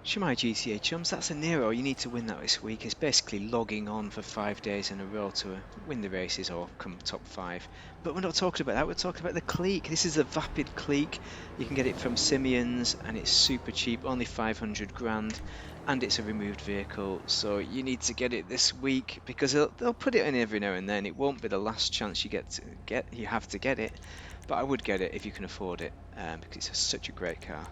Shemai GTA chums, that's a Nero. You need to win that this week. It's basically logging on for 5 days in a row to win the races or come top five. But we're not talking about that. We're talking about the Clique. This is the Vapid Clique. You can get it from Simeon's and it's super cheap, only 500 grand, and it's a removed vehicle. So you need to get it this week because they'll put it in every now and then. It won't be the last chance you you have to get it. But I would get it if you can afford it because it's such a great car.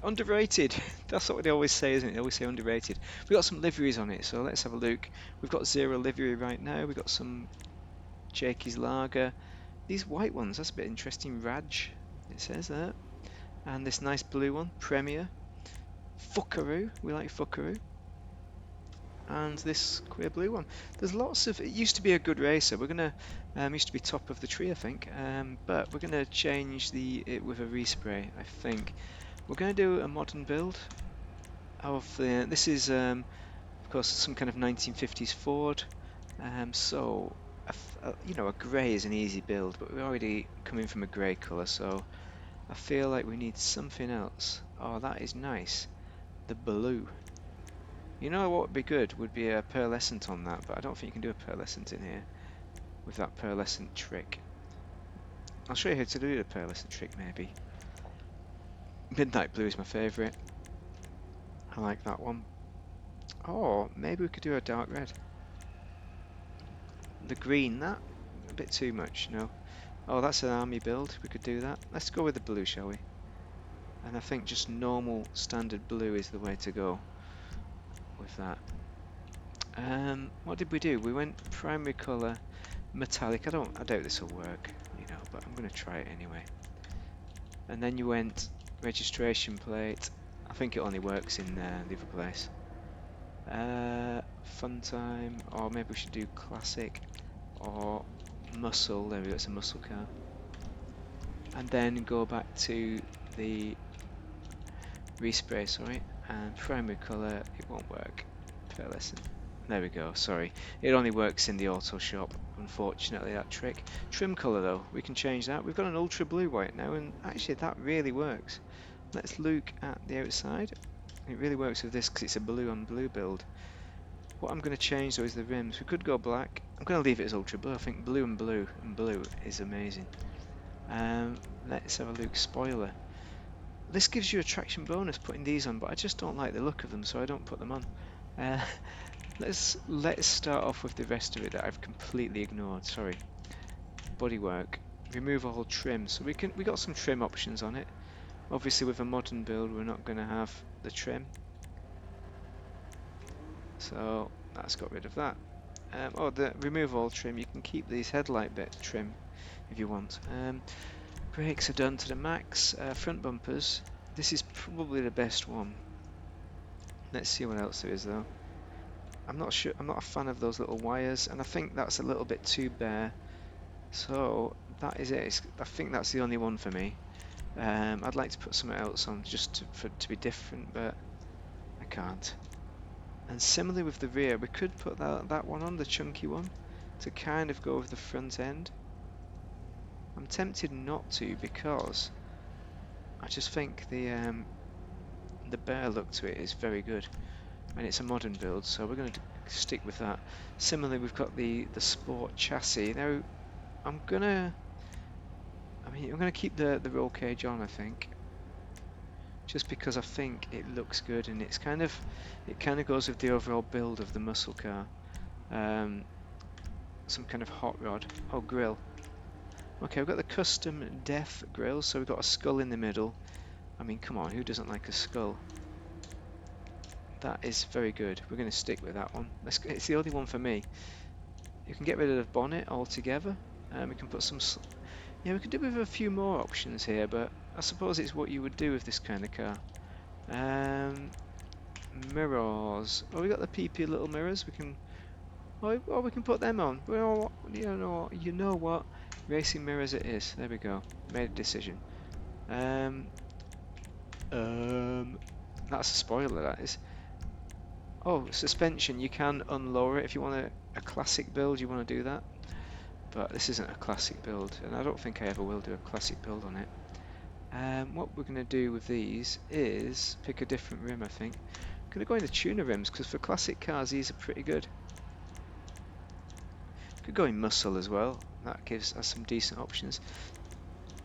Underrated. That's what they always say, isn't it? They always say underrated. We've got some liveries on it, so let's have a look. We've got zero livery right now. We've got some Jakey's Lager. These white ones, that's a bit interesting. Raj, it says there. And this nice blue one, Premier. Fuckaroo, we like Fuckaroo. And this queer blue one. There's lots of. It used to be a good racer. We're gonna. Used to be top of the tree, I think. But we're gonna change it with a respray, I think. We're gonna do a modern build of the. This is of course some kind of 1950s Ford. So a grey is an easy build, but we're already coming from a grey colour, so I feel like we need something else. Oh, that is nice. The blue. You know what would be good would be a pearlescent on that, but I don't think you can do a pearlescent in here with that pearlescent trick. I'll show you how to do the pearlescent trick maybe. Midnight blue is my favourite. I like that one. Oh, maybe we could do a dark red. The green, that a bit too much, no. Oh, that's an army build, we could do that. Let's go with the blue, shall we? And I think just normal standard blue is the way to go with that. What did we do? We went primary colour, metallic. I doubt this will work, but I'm going to try it anyway. And then you went registration plate. I think it only works in the other place. Fun time, or maybe we should do classic or muscle. There we go, it's a muscle car. And then go back to the respray, sorry, and primary colour. It won't work. Pearlescent. There we go, sorry. It only works in the auto shop, unfortunately, that trick. Trim colour though, we can change that. We've got an ultra blue white now, and actually that really works. Let's look at the outside. It really works with this because it's a blue on blue build. What I'm going to change though is the rims. We could go black. I'm going to leave it as ultra blue. I think blue and blue is amazing. Let's have a look. Spoiler. This gives you a traction bonus putting these on, but I just don't like the look of them, so I don't put them on. Let's start off with the rest of it that I've completely ignored. Sorry. Bodywork. Remove all trim. So we got some trim options on it. Obviously, with a modern build, we're not going to have the trim. So that's got rid of that. The remove all trim. You can keep these headlight bit trim if you want. Brakes are done to the max. Front bumpers. This is probably the best one. Let's see what else there is though. I'm not sure. I'm not a fan of those little wires, and I think that's a little bit too bare. So that is it. I think that's the only one for me. I'd like to put something else on just to be different, but I can't. And similarly with the rear, we could put that one on, the chunky one, to kind of go with the front end. I'm tempted not to because I just think the bare look to it is very good, and it's a modern build, so we're going to stick with that. Similarly, we've got the sport chassis. Now, I'm gonna keep the roll cage on, I think, just because I think it looks good and it kind of goes with the overall build of the muscle car. Some kind of hot rod. Oh, grill. Okay, we've got the custom death grill, so we've got a skull in the middle. I mean, come on, who doesn't like a skull? That is very good. We're going to stick with that one. It's the only one for me. You can get rid of the bonnet altogether. We can put some. Yeah, we could do with a few more options here, but I suppose it's what you would do with this kind of car. Mirrors. Oh, we got the PP little mirrors. We can. Oh, we can put them on. Well, you know what? Racing mirrors it is. There we go. Made a decision. That's a spoiler, that is. Oh, suspension. You can unlower it if you want a classic build. You want to do that, but this isn't a classic build, and I don't think I ever will do a classic build on it. What we're going to do with these is pick a different rim, I think. I'm going to go in the tuner rims because for classic cars these are pretty good. Could go in muscle as well. That gives us some decent options.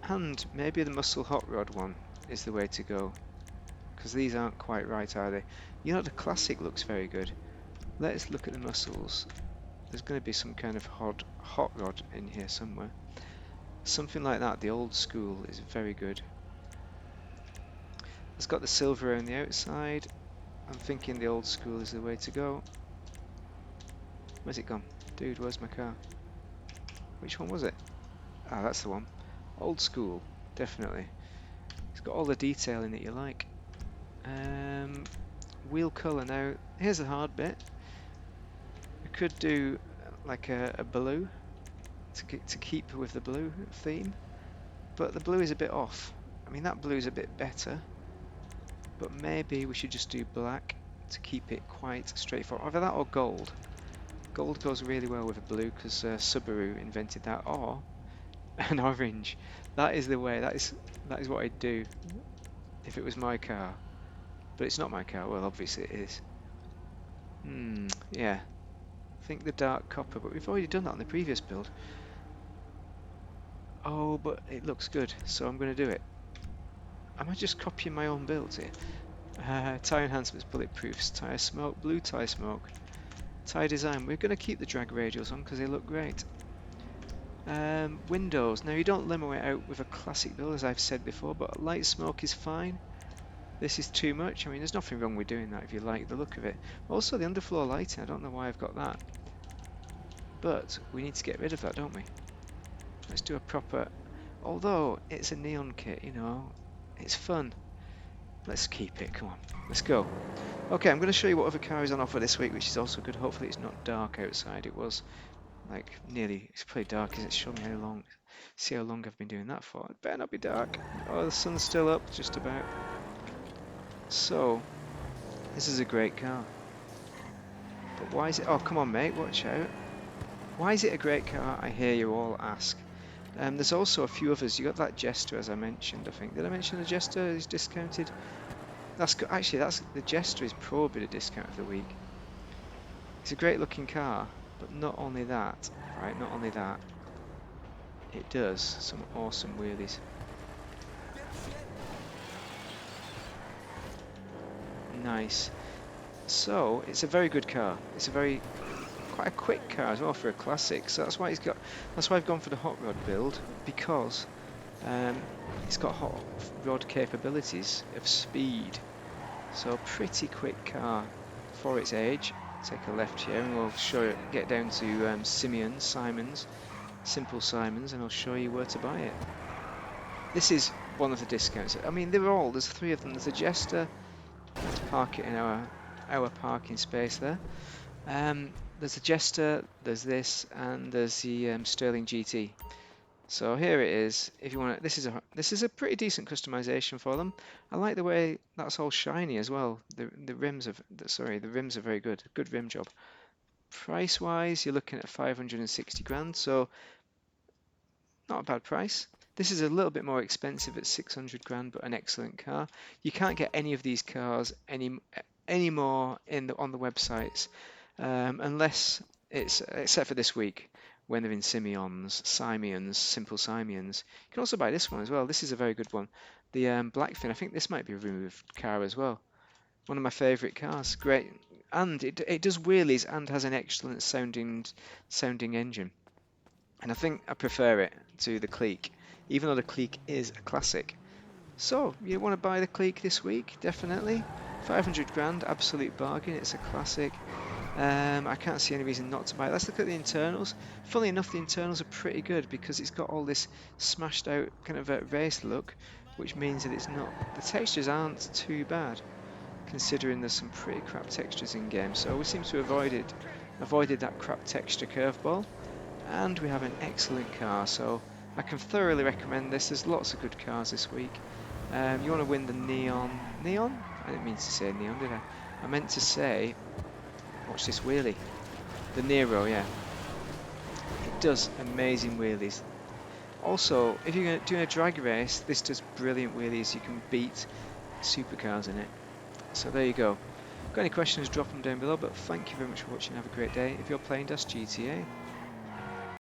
And maybe the muscle hot rod one is the way to go because these aren't quite right, are they? You know, the classic looks very good. Let's look at the muscles. There's going to be some kind of hot rod in here somewhere. Something like that. The old school is very good. It's got the silver on the outside. I'm thinking the old school is the way to go. Where's it gone? Dude, where's my car? Which one was it? Ah, that's the one. Old school, definitely. It's got all the detail in it you like. Wheel colour now. Here's the hard bit. I could do like a blue to keep with the blue theme, but the blue is a bit off. I mean, that blue is a bit better, but maybe we should just do black to keep it quite straightforward. Either that or gold. Gold goes really well with a blue because Subaru invented that, or an orange. That is the way. That is what I'd do if it was my car. But it's not my car. Well, obviously it is. Yeah. I think the dark copper, but we've already done that on the previous build. Oh, but it looks good, so I'm going to do it. Am I just copying my own builds here? Tyre enhancements, bulletproofs, tyre smoke, blue tyre smoke, tyre design. We're going to keep the drag radials on because they look great. Windows. Now you don't limo it out with a classic build, as I've said before, but light smoke is fine. This is too much. I mean, there's nothing wrong with doing that if you like the look of it. Also, the underfloor lighting. I don't know why I've got that, but we need to get rid of that, don't we? Let's do a proper. Although it's a neon kit, you know, it's fun. Let's keep it. Come on, let's go. Okay, I'm going to show you what other car is on offer this week, which is also good. Hopefully, it's not dark outside. It was like nearly. It's pretty dark, because it's showing me how long. See how long I've been doing that for. It better not be dark. Oh, the sun's still up, just about. So, this is a great car. But why is it? Oh, come on, mate, watch out. Why is it a great car? I hear you all ask. There's also a few others. You got that Jester, as I mentioned. I think. Did I mention the Jester is discounted? Actually, that's the Jester is probably the discount of the week. It's a great looking car, but not only that, right? Not only that, it does some awesome wheelies. Nice. So it's a very good car. It's quite a quick car as well for a classic. So that's why I've gone for the hot rod build, because it's got hot rod capabilities of speed. So pretty quick car for its age. Take a left here and we'll get down to Simons, Simple Simons, and I'll show you where to buy it. This is one of the discounts. I mean, there's three of them. There's a Jester. Let's park it in our parking space there. There's a Jester, there's this, and there's the Sterling GT. So here it is. If you want, this is a pretty decent customization for them. I like the way that's all shiny as well. The rims are very good. Good rim job. Price wise, you're looking at 560 grand. So not a bad price. This is a little bit more expensive at 600 grand, but an excellent car. You can't get any of these cars anymore on the websites, unless except for this week when they're in Simeons, Simple Simeons. You can also buy this one as well. This is a very good one. The Blackfin. I think this might be a removed car as well. One of my favourite cars. Great, and it does wheelies and has an excellent sounding engine. And I think I prefer it to the Clique, even though the Clique is a classic. So, you want to buy the Clique this week? Definitely. 500 grand, absolute bargain. It's a classic. I can't see any reason not to buy it. Let's look at the internals. Funnily enough, the internals are pretty good because it's got all this smashed out kind of a race look, which means that the textures aren't too bad, considering there's some pretty crap textures in game. So we seem to have avoided that crap texture curveball. And we have an excellent car, so I can thoroughly recommend this. There's lots of good cars this week. You want to win the neon? I didn't mean to say neon, did I? I meant to say, watch this wheelie. The Nero, yeah. It does amazing wheelies. Also, if you're doing a drag race, this does brilliant wheelies. You can beat supercars in it. So there you go. Got any questions, drop them down below, but thank you very much for watching. Have a great day. If you're playing Dash GTA,